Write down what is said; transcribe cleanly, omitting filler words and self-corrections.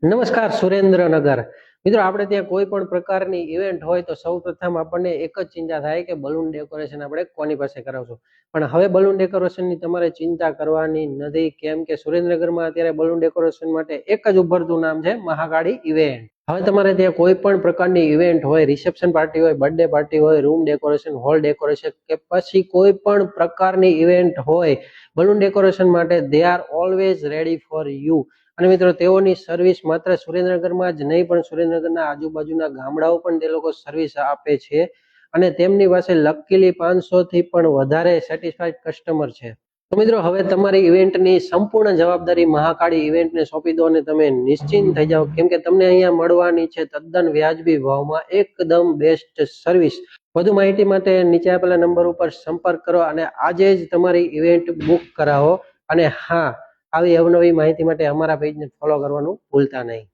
નમસ્કાર સુરેન્દ્રનગર મિત્રો, આપણે ત્યાં કોઈ પણ પ્રકારની ઇવેન્ટ હોય તો સૌપ્રથમ આપણને એક જ ચિંતા થાય કે બલૂન ડેકોરેશન આપણે કોની પાસે કરાવશું. પણ હવે બલૂન ડેકોરેશનની તમારે ચિંતા કરવાની નથી, કેમ કે સુરેન્દ્રનગરમાં અત્યારે બલૂન ડેકોરેશન માટે એક જ ઉભરતું નામ છે મહાકાળી ઇવેન્ટ. હવે તમારે ત્યાં કોઈ પણ પ્રકારની ઇવેન્ટ હોય, રિસેપ્શન પાર્ટી હોય, બર્થડે પાર્ટી હોય, રૂમ ડેકોરેશન, હોલ ડેકોરેશન કે પછી કોઈ પણ પ્રકારની ઇવેન્ટ હોય, બલૂન ડેકોરેશન માટે they are always ready for you. અને મિત્રો, તેઓની સર્વિસ માત્ર સુરેન્દ્રનગરમાં જ નહીં પણ સુરેન્દ્રનગરના આજુબાજુના ગામડાઓ પણ તે લોકો સર્વિસ આપે છે. અને તેમની પાસે લકીલી 500 થી પણ વધારે સેટિસ્ફાઈડ કસ્ટમર છે. તો મિત્રો, હવે તમારી ઇવેન્ટની સંપૂર્ણ જવાબદારી મહાકાળી ઇવેન્ટને સોંપી દો અને તમે નિશ્ચિંત થઈ જાઓ, કેમ કે તમને અહીંયા મળવાની છે તદ્દન વ્યાજબી ભાવમાં એકદમ બેસ્ટ સર્વિસ. વધુ માહિતી માટે નીચે આપેલા નંબર ઉપર સંપર્ક કરો અને આજે જ તમારી ઇવેન્ટ બુક કરાવો. અને હા, આવી અવનવી માહિતી માટે અમારા પેજને ફોલો કરવાનું ભૂલતા નહીં.